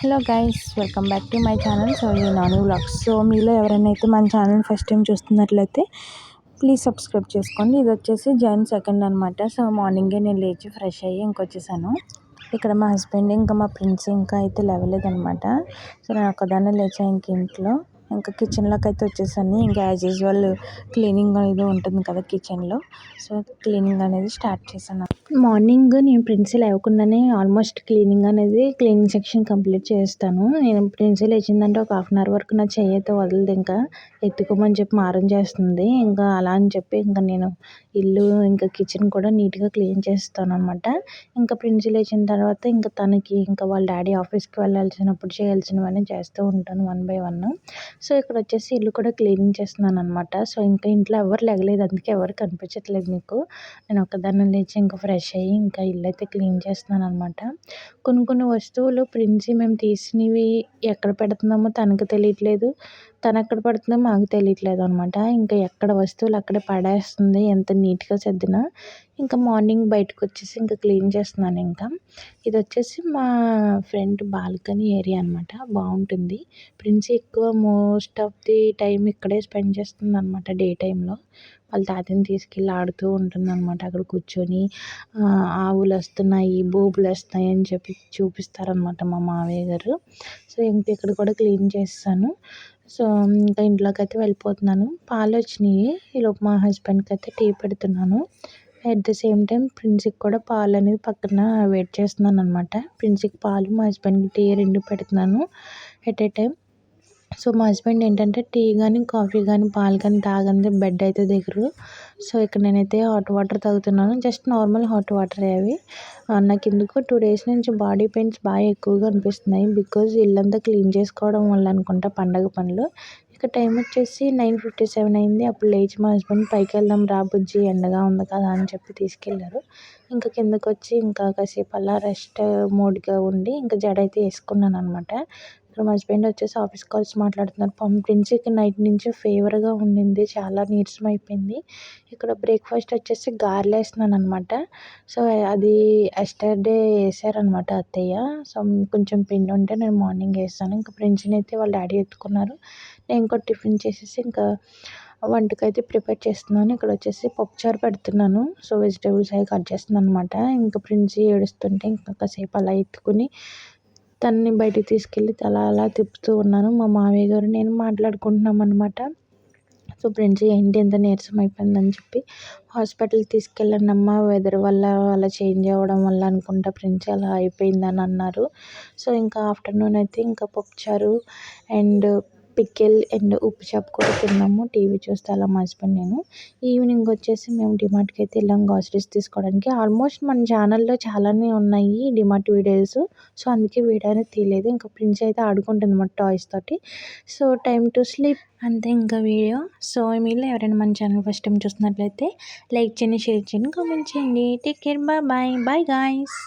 Hello guys, welcome back to my channel. So ఈ Nani vlogs. So మీలో ఎవరైనా అయితే మన ఛానల్ ఫస్ట్ టైం చూస్తున్నట్లయితే ప్లీజ్ సబ్స్క్రైబ్ చేసుకోండి. ఇది వచ్చేసి జైన్ సెకండ్ అనమాట. సో మార్నింగే నేను లేచి ఫ్రెష్ అయ్యి ఇంకొచ్చేసాను. ఇక్కడ మా హస్బెండ్ ఇంకా మా ప్రిన్స్ ఇంకా అయితే లేవలేదనమాట. సో నేను ఒక్కదాన్నే లేచా ఇంట్లో. ఇంకా కిచెన్లోకి అయితే వచ్చేసాను. ఇంకా యాజ్ యూజువల్ క్లీనింగ్ అనేది ఉంటుంది కదా కిచెన్లో. సో క్లీనింగ్ అనేది స్టార్ట్ చేశాను. మార్నింగ్ నేను ప్రిన్స్ లేవకుండానే ఆల్మోస్ట్ క్లీనింగ్ సెక్షన్ కంప్లీట్ చేస్తాను. నేను ప్రిన్స్ లేచిందంటే ఒక హాఫ్ అన్ అవర్ వరకు నా చెయ్యి అయితే వదలదు. ఇంకా ఎత్తుకోమని చెప్పి మారం చేస్తుంది. ఇంకా అలా అని చెప్పి ఇంకా నేను ఇల్లు ఇంకా కిచెన్ కూడా నీట్గా క్లీన్ చేస్తాను అనమాట. ఇంకా ప్రిన్స్ లేచిన తర్వాత ఇంకా తనకి ఇంకా వాళ్ళ డాడీ ఆఫీస్కి వెళ్ళాల్సినప్పుడు చేయాల్సినవన్నీ చేస్తూ ఉంటాను వన్ బై వన్. సో ఇక్కడ వచ్చేసి ఇల్లు కూడా క్లీనింగ్ చేస్తున్నాను అనమాట. సో ఇంకా ఇంట్లో ఎవరు లేగలేదు, అందుకే ఎవరు కనిపించట్లేదు మీకు. నేను ఒక్కదాన్నే లేచి ఇంకా ఫ్రెష్ అయ్యి ఇంకా ఇల్లు అయితే క్లీన్ చేస్తున్నాను అనమాట. కొన్ని వస్తువులు ప్రిన్స్ మేము తీసినవి ఎక్కడ పెడుతున్నామో తనకు తెలియట్లేదు, తను ఎక్కడ పడుతుందో మాకు తెలియట్లేదు అనమాట. ఇంకా ఎక్కడ వస్తువులు అక్కడే పడేస్తుంది ఎంత నీట్గా సర్దినా. ఇంకా మార్నింగ్ బయటకు వచ్చేసి ఇంకా క్లీన్ చేస్తున్నాను. ఇంకా ఇది వచ్చేసి మా ఫ్రంట్ బాల్కనీ ఏరియా అనమాట. బాగుంటుంది. ప్రిన్స్ ఎక్కువ మోస్ట్ ఆఫ్ ది టైం ఇక్కడే స్పెండ్ చేస్తుంది అనమాట. డే టైంలో వాళ్ళ తాతని తీసుకెళ్ళి ఆడుతూ ఉంటుంది అనమాట. అక్కడ కూర్చొని ఆవులు వస్తున్నాయి, బూబులు వస్తున్నాయి అని చెప్పి చూపిస్తారనమాట మా మావయ్య గారు. సో ఇంక ఇక్కడ కూడా క్లీన్ చేస్తాను. సో ఇంకా ఇంట్లోకి అయితే వెళ్ళిపోతున్నాను. పాలు వచ్చినాయి. ఈలోపు మా హస్బెండ్కి అయితే టీ పెడుతున్నాను. అట్ ద సేమ్ టైం ప్రిన్స్కి కూడా పాలు అనేది పక్కన వెయిట్ చేస్తున్నాను అనమాట. ప్రిన్స్కి పాలు, మా హస్బెండ్కి టీ రెండు పెడుతున్నాను ఎట్ ఏ టైం. సో మా హస్బెండ్ ఏంటంటే టీ కానీ కాఫీ కానీ పాలు కానీ తాగందే బెడ్ అయితే దిగరు. సో ఇక్కడ నేనైతే హాట్ వాటర్ తాగుతున్నాను. జస్ట్ నార్మల్ హాట్ వాటరే అవి. నాకు ఎందుకో 2 డేస్ నుంచి బాడీ పెయిన్స్ బాగా ఎక్కువగా అనిపిస్తున్నాయి. బికాజ్ ఇల్లంతా క్లీన్ చేసుకోవడం వల్ల అనుకుంటా పండగ పనులు. ఇక టైం వచ్చేసి 9:57 అయింది. అప్పుడు లేచి మా హస్బెండ్ పైకి వెళ్దాం రా బుజ్జి, ఎండగా ఉంది కదా అని చెప్పి తీసుకెళ్లారు. ఇంకా కిందకు వచ్చి ఇంకా కాసేపు అలా రెస్ట్ మోడ్గా ఉండి ఇంకా జడ అయితే వేసుకున్నాను అనమాట. ఇక్కడ మా హస్బెండ్ వచ్చేసి ఆఫీస్ కాల్స్ మాట్లాడుతున్నారు. పాపం ప్రిన్స్కి నైట్ నుంచి ఫీవర్గా ఉండింది, చాలా నీరసం అయిపోయింది. ఇక్కడ బ్రేక్ఫాస్ట్ వచ్చేసి గారెలు వేస్తున్నాను అనమాట. సో అది ఎస్టర్డే వేసారనమాట అత్తయ్య. సో కొంచెం పిండి ఉంటే నేను మార్నింగ్ వేస్తాను. ఇంకా ప్రిన్స్ని అయితే వాళ్ళ డాడీ ఎత్తుకున్నారు. నేను కూడా టిఫిన్ చేసేసి ఇంకా వంటకైతే ప్రిపేర్ చేస్తున్నాను. ఇక్కడ వచ్చేసి పప్పుచారు పెడుతున్నాను. సో వెజిటేబుల్స్ అవి కట్ చేస్తున్నాను అనమాట. ఇంకా ప్రిన్స్ ఏడుస్తుంటే ఇంకా కాసేపు అలా ఎత్తుకుని తనని బయటికి తీసుకెళ్ళి అలా తిప్పుతూ ఉన్నాను. మా మావయ్య గారు నేను మాట్లాడుకుంటున్నాం అనమాట. సో ప్రిన్స్ ఏంటి ఎంత నీరసం అయిపోయిందని చెప్పి హాస్పిటల్కి తీసుకెళ్ళండి అమ్మ, వెదర్ వల్ల అలా చేంజ్ అవ్వడం వల్ల అనుకుంటా ప్రిన్స్ అలా అయిపోయిందని అన్నారు. సో ఇంకా ఆఫ్టర్నూన్ అయితే ఇంకా పప్పుచారు అండ్ పికిల్ అండ్ ఉప్పు చేప కూడా తిన్నాము టీవీ చూస్తే అలా మా హస్బెండ్ నేను. ఈవినింగ్ వచ్చేసి మేము డిమార్ట్కి అయితే వెళ్ళాం గ్రాసరీస్ తీసుకోవడానికి. ఆల్మోస్ట్ మన ఛానల్లో చాలానే ఉన్నాయి డిమార్ట్ వీడియోస్. సో అందుకే వీడియో అనేది తీయలేదు. ఇంకా ప్రిన్స్ అయితే ఆడుకుంటుంది అన్నమాట టాయ్స్ తోటి. సో టైమ్ టు స్లీప్ అంతే ఇంకా వీడియో. సో మీలో ఎవరైనా మన ఛానల్ ఫస్ట్ టైం చూస్తున్నట్లయితే లైక్ చేయండి, షేర్ చేయండి, కామెంట్ చేయండి. Take care, bye bye, bye guys.